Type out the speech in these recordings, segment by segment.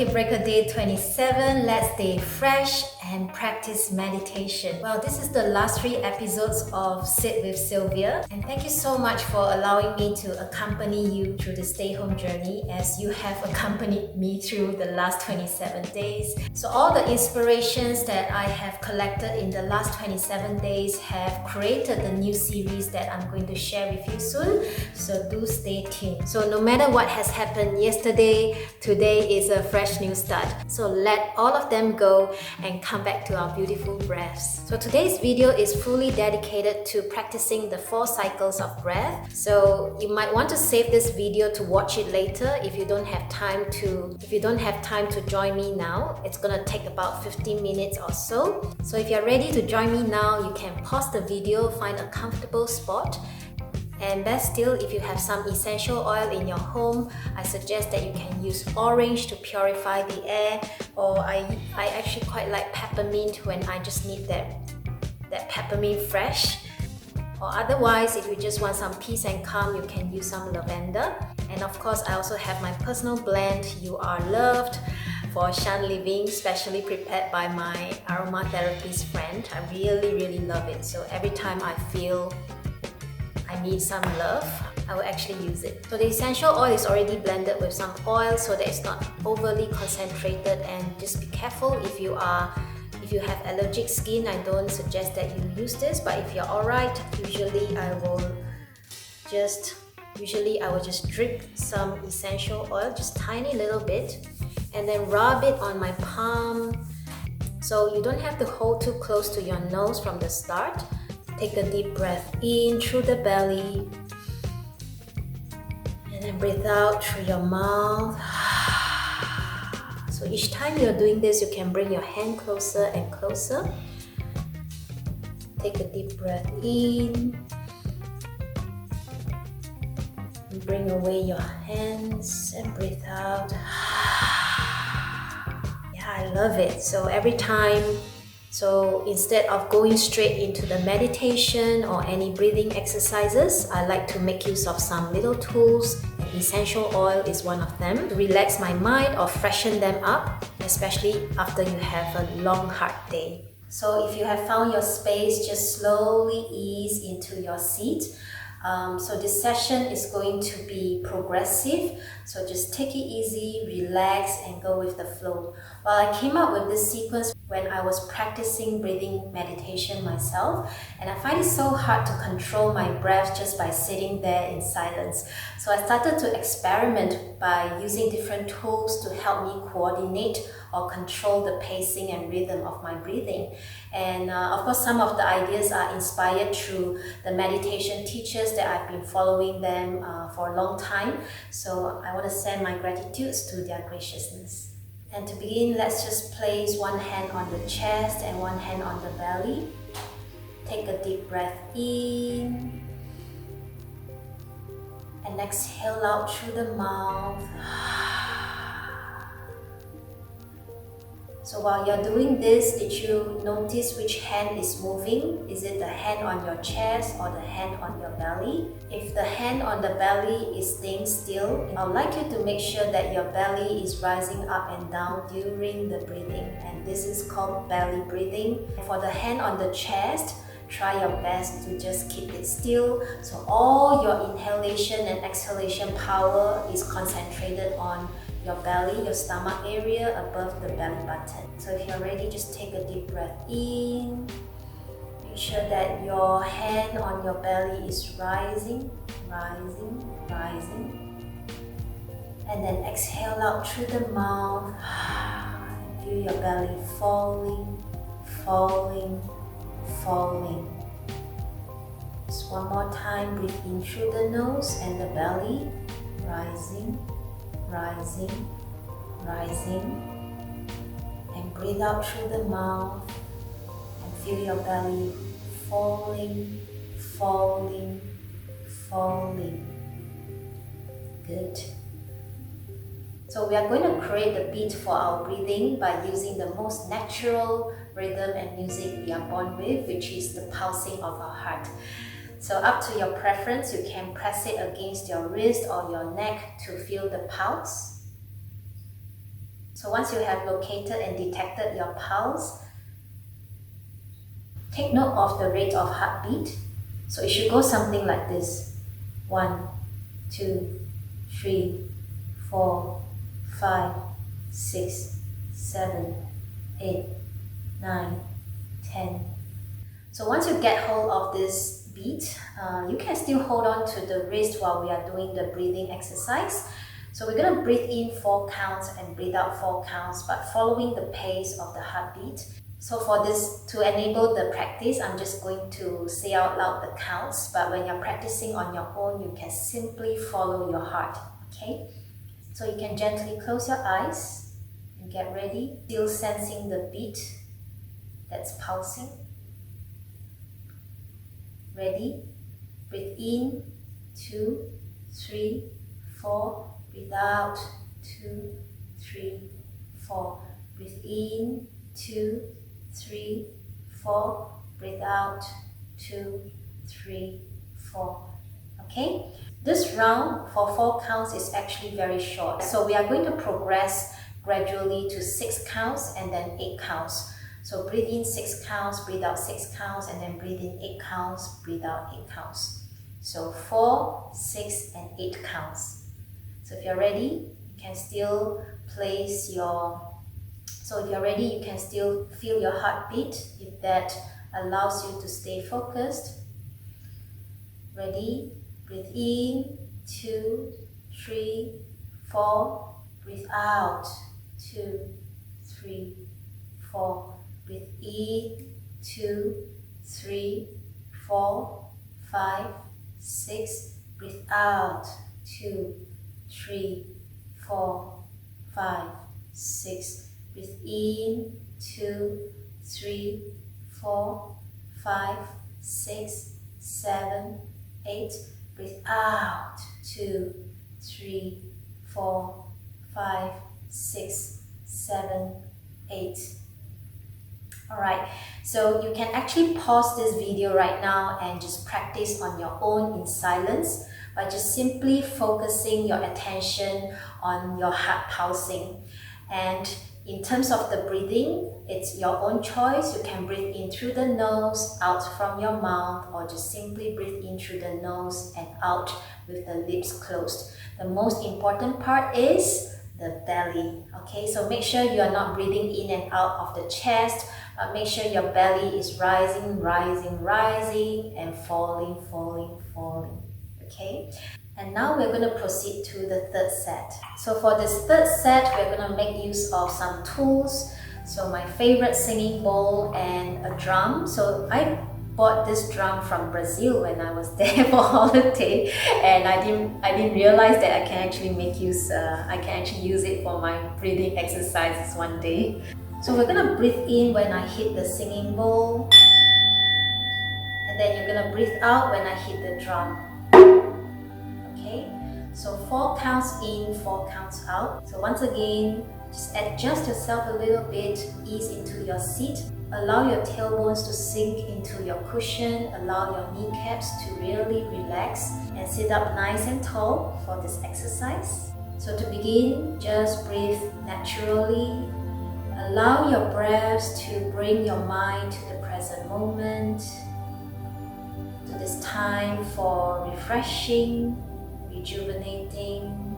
Circuit Breaker Day 27. Let's stay fresh and practice meditation. Well, this is the last 3 episodes of Sit with Silvia, and thank you so much for allowing me to accompany you through the stay home journey as you have accompanied me through the last 27 days. So all the inspirations that I have collected in the last 27 days have created the new series that I'm going to share with you soon, so do stay tuned. So no matter what has happened yesterday, today is a fresh new start. So let all of them go and come back to our beautiful breaths. So today's video is fully dedicated to practicing the 4 cycles of breath. So you might want to save this video to watch it later if you don't have time to join me now. It's gonna take about 15 minutes or so. So if you're ready to join me now, you can pause the video, find a comfortable spot. And best still, if you have some essential oil in your home, I suggest that you can use orange to purify the air, or I actually quite like peppermint when I just need that peppermint fresh. Or otherwise, if you just want some peace and calm, you can use some lavender. And of course, I also have my personal blend, You Are Loved, for Shan Living, specially prepared by my aromatherapist friend. I really love it. So every time I feel I need some love, I will actually use it. So the essential oil is already blended with some oil so that it's not overly concentrated, and just be careful if you have allergic skin. I don't suggest that you use this, but if you're alright, usually I will just drip some essential oil, just tiny little bit, and then rub it on my palm. So you don't have to hold too close to your nose from the start. Take a deep breath in through the belly, and then breathe out through your mouth. So each time you're doing this, you can bring your hand closer and closer. Take a deep breath in, and bring away your hands and breathe out. Yeah, I love it. So every time, so instead of going straight into the meditation or any breathing exercises, I like to make use of some little tools, and essential oil is one of them, to relax my mind or freshen them up, especially after you have a long, hard day. So if you have found your space, just slowly ease into your seat. So this session is going to be progressive, so just take it easy, relax, and go with the flow. Well, I came up with this sequence when I was practicing breathing meditation myself, and I find it so hard to control my breath just by sitting there in silence. So I started to experiment by using different tools to help me coordinate or control the pacing and rhythm of my breathing. And of course, some of the ideas are inspired through the meditation teachers that I've been following them for a long time. So I want to send my gratitudes to their graciousness. And to begin, let's just place one hand on the chest and one hand on the belly. Take a deep breath in, and exhale out through the mouth. So while you're doing this, did you notice which hand is moving? Is it the hand on your chest or the hand on your belly? If the hand on the belly is staying still, I would like you to make sure that your belly is rising up and down during the breathing, and this is called belly breathing. For the hand on the chest, try your best to just keep it still, so all your inhalation and exhalation power is concentrated on your belly, your stomach area above the belly button. So if you're ready, just take a deep breath in. Make sure that your hand on your belly is rising. And then exhale out through the mouth. And feel your belly falling. Just one more time, breathe in through the nose and the belly, rising, and breathe out through the mouth and feel your belly falling. Good. So we are going to create the beat for our breathing by using the most natural rhythm and music we are born with, which is the pulsing of our heart. So up to your preference, you can press it against your wrist or your neck to feel the pulse. So once you have located and detected your pulse, take note of the rate of heartbeat. So it should go something like this. 1, 2, 3, 4, 5, 6, 7, 8, 9, 10. So once you get hold of this beat, you can still hold on to the wrist while we are doing the breathing exercise. So we're going to breathe in 4 counts and breathe out 4 counts, but following the pace of the heartbeat. So for this, to enable the practice, I'm just going to say out loud the counts, but when you're practicing on your own, you can simply follow your heart, okay? So you can gently close your eyes and get ready, still sensing the beat that's pulsing. Ready? Breathe in, 2, 3, 4. Breathe out, 2, 3, 4. Breathe in, 2, 3, 4. Breathe out, 2, 3, 4. Okay? This round for 4 counts is actually very short. So we are going to progress gradually to 6 counts and then 8 counts. So breathe in 6 counts, breathe out 6 counts, and then breathe in 8 counts, breathe out 8 counts. So 4, 6, and 8 counts. So if you're ready, you can still place your... So if you're ready, you can still feel your heartbeat if that allows you to stay focused. Ready? Breathe in, 2, 3, 4. Breathe out, 2, 3, 4. Breathe in, 2, 3, 4, 5, 6. Breathe out, 2, 3, 4, 5, 6. Breathe in, 2, 3, 4, 5, 6, 7, 8. Breathe out, 2, 3, 4, 5, 6, 7, 8. Alright, so you can actually pause this video right now and just practice on your own in silence by just simply focusing your attention on your heart pulsing. And in terms of the breathing, it's your own choice. You can breathe in through the nose, out from your mouth, or just simply breathe in through the nose and out with the lips closed. The most important part is the belly. Okay, so make sure you are not breathing in and out of the chest. Make sure your belly is rising, rising, rising, and falling, falling, falling. Okay, and now we're going to proceed to the third set. So for this third set, we're going to make use of some tools. So my favorite singing bowl and a drum. So I bought this drum from Brazil when I was there for holiday, and I didn't realize that I can actually use it for my breathing exercises one day. So we're gonna breathe in when I hit the singing bowl, and then you're gonna breathe out when I hit the drum. Okay, so 4 counts in, 4 counts out. So once again, just adjust yourself a little bit, ease into your seat. Allow your tailbones to sink into your cushion. Allow your kneecaps to really relax and sit up nice and tall for this exercise. So to begin, just breathe naturally. Allow your breaths to bring your mind to the present moment, to this time for refreshing, rejuvenating,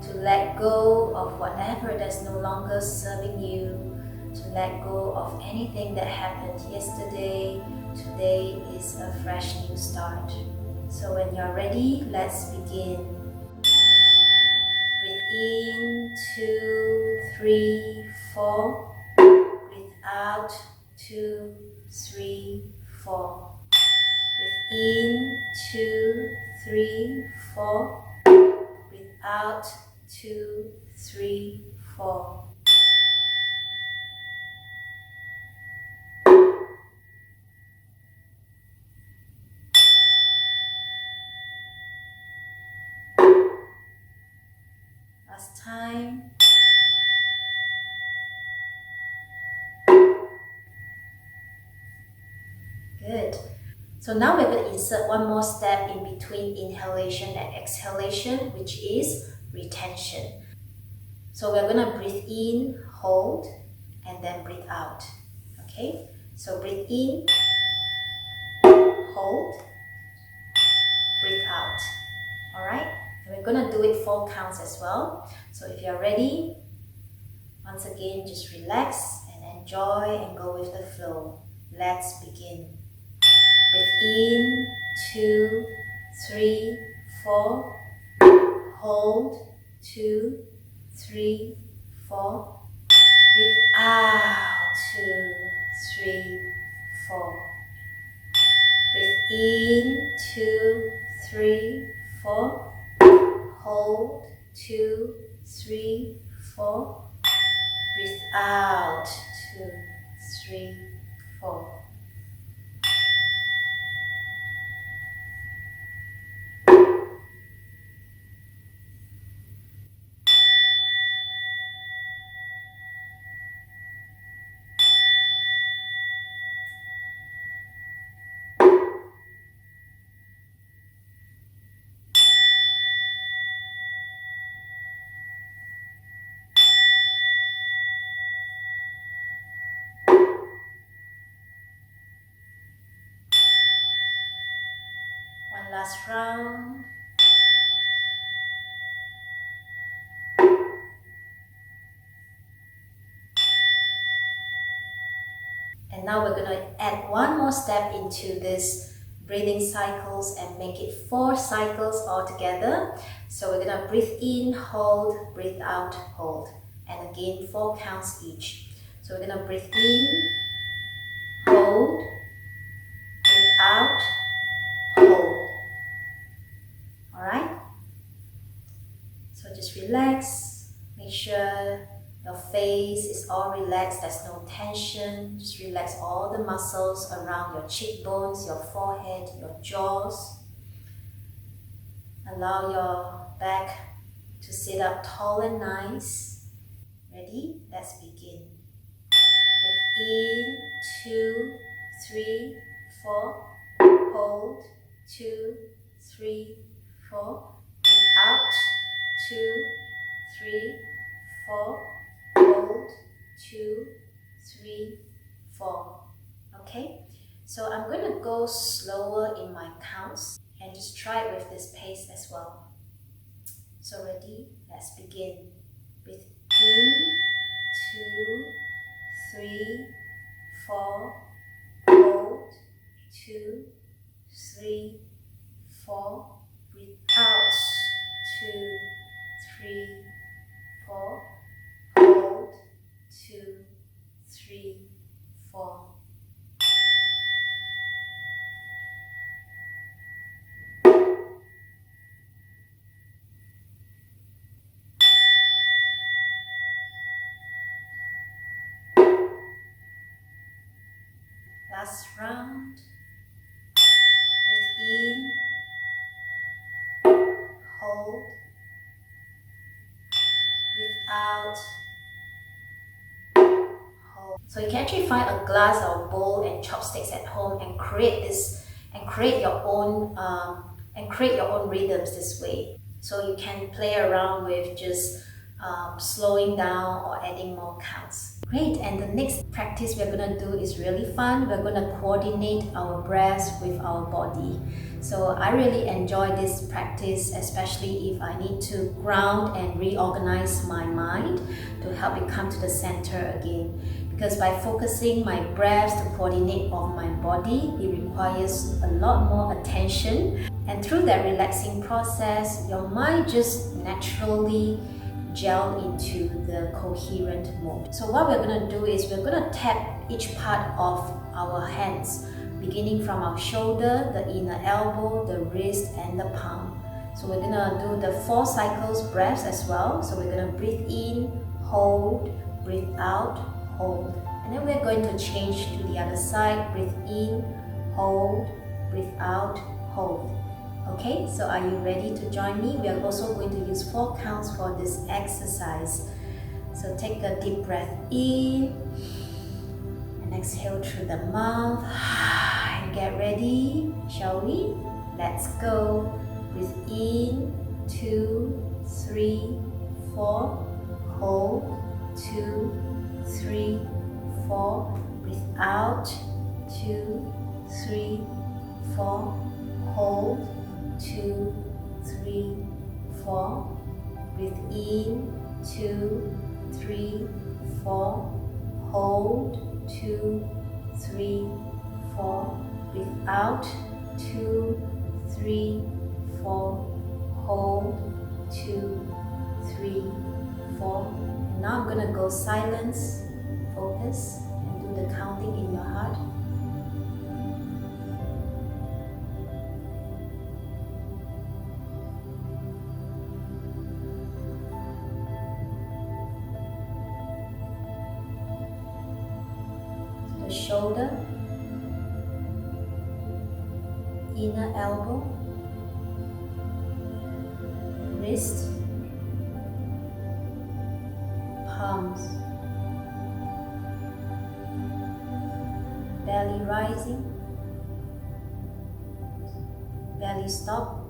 to let go of whatever that's no longer serving you, to let go of anything that happened yesterday. Today is a fresh new start. So when you're ready, let's begin. Breathe in, 2, 3, 4. Breathe out, 2, 3, 4. Breathe in, 2, 3, 4. Breathe out, 2, 3, 4. Last time. Good. So now we're going to insert one more step in between inhalation and exhalation, which is retention. So we're gonna breathe in, hold, and then breathe out. Okay? So breathe in, hold, breathe out. Alright? And we're gonna do it 4 counts as well. So if you're ready, once again, just relax and enjoy and go with the flow. Let's begin. Breathe in, 2, 3, 4. Hold, 2, 3, 4. Breathe out, 2, 3, 4. Breathe in, 2, 3, 4. Hold, 2, 3, 4. Breathe out, 2, 3, 4. One last round. And now we're going to add one more step into this breathing cycles and make it 4 cycles altogether. So we're going to breathe in, hold, breathe out, hold. And again, 4 counts each. So we're going to breathe in, hold, breathe out, hold. Alright? So just relax, make sure your face is all relaxed, there's no tension. Just relax all the muscles around your cheekbones, your forehead, your jaws. Allow your back to sit up tall and nice. Ready? Let's begin. Breathe in, 2, 3, 4. Hold, 2, 3, 4. Breathe out, 2, 3, 4. Hold, 2, 3, 4. Okay, so I'm going to go slower in my counts and just try it with this pace as well. So ready? Let's begin. Breathe in, 2, 3, 4. Hold, 2, 3, 4. Breathe out, 2, 3, 4. Hold, 2, 3, 4. Last round. Breathe in, hold, breathe out, hold. So you can actually find a glass or a bowl and chopsticks at home and create your own rhythms this way. So you can play around with just slowing down or adding more counts. Great, and the next practice we're going to do is really fun. We're going to coordinate our breaths with our body. So I really enjoy this practice, especially if I need to ground and reorganize my mind to help it come to the center again. Because by focusing my breaths to coordinate of my body, it requires a lot more attention. And through that relaxing process, your mind just naturally gel into the coherent mode. So what we're going to do is we're going to tap each part of our hands, beginning from our shoulder, the inner elbow, the wrist, and the palm. So we're going to do the 4 cycles breaths as well. So we're going to breathe in, hold, breathe out, hold. And then we're going to change to the other side. Breathe in, hold, breathe out, hold. Okay, so are you ready to join me? We are also going to use 4 counts for this exercise. So take a deep breath in and exhale through the mouth. And get ready, shall we? Let's go. Breathe in, 2, 3, 4. hold, 2, 3, 4, breathe out, 2, 3, 4, hold, 2, 3, 4, breathe in, 2, 3, 4, hold, 2, 3, 4, breathe out, 2, 3, 4, hold, 2, 3, 4. And now I'm going to go silence, focus, and do the counting in your heart. The shoulder, inner elbow, wrist, palms, belly rising, belly stop,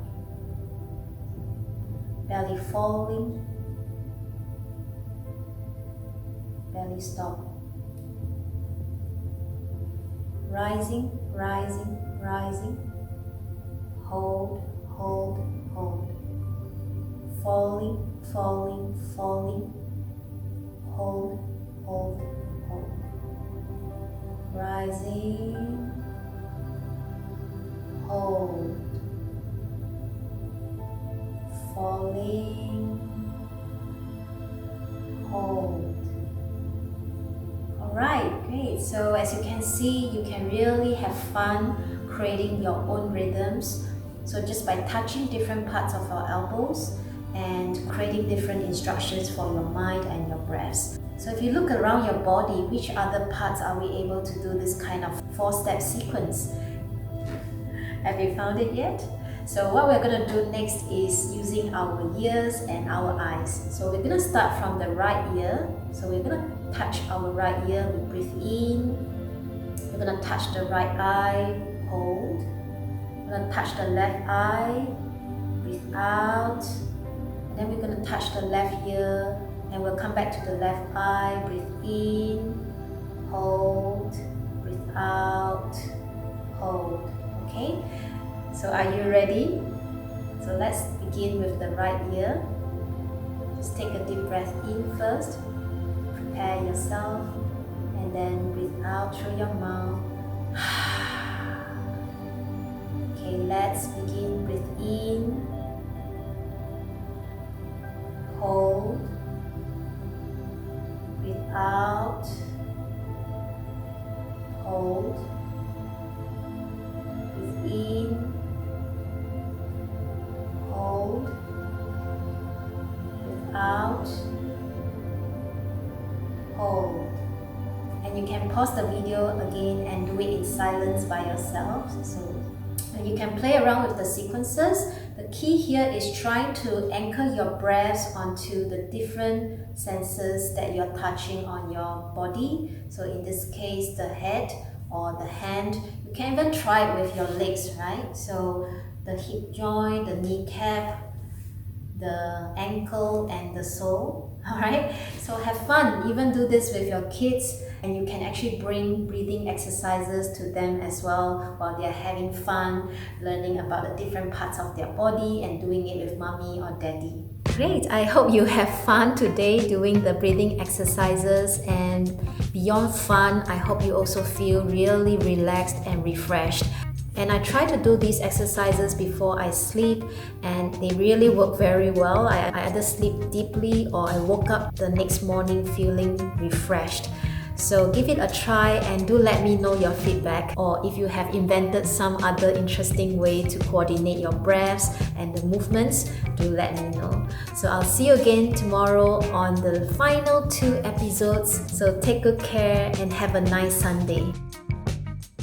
belly falling, belly stop, rising, rising, rising, hold, hold, hold, falling, falling, falling, hold, hold, hold, rising, hold, falling, hold. Alright, great. So as you can see, you can really have fun creating your own rhythms. So just by touching different parts of our elbows and creating different instructions for your mind and your breaths. So if you look around your body, which other parts are we able to do this kind of 4-step sequence? Have you found it yet? So what we're going to do next is using our ears and our eyes. So we're going to start from the right ear. So we're going to touch our right ear, we breathe in. We're going to touch the right eye, hold. We're going to touch the left eye, breathe out. And then we're going to touch the left ear, and we'll come back to the left eye, breathe in, hold, breathe out, hold. Okay? So are you ready? So let's begin with the right ear. Just take a deep breath in first, prepare yourself, and then breathe out through your mouth. Okay, let's begin. Breathe in, hold, breathe out, hold, breathe in, hold, breathe out, hold. And you can pause the video again and do it in silence by yourself. So you can play around with the sequences. The key here is trying to anchor your breaths onto the different senses that you're touching on your body. So in this case, the head or the hand. You can even try it with your legs, right? So the hip joint, the kneecap, the ankle, and the sole. Alright, so have fun. Even do this with your kids, and you can actually bring breathing exercises to them as well while they're having fun, learning about the different parts of their body and doing it with mommy or daddy. Great, I hope you have fun today doing the breathing exercises, and beyond fun, I hope you also feel really relaxed and refreshed. And I try to do these exercises before I sleep, and they really work very well. I either sleep deeply or I woke up the next morning feeling refreshed. So give it a try and do let me know your feedback, or if you have invented some other interesting way to coordinate your breaths and the movements, do let me know. So I'll see you again tomorrow on the final 2 episodes. So take good care and have a nice Sunday.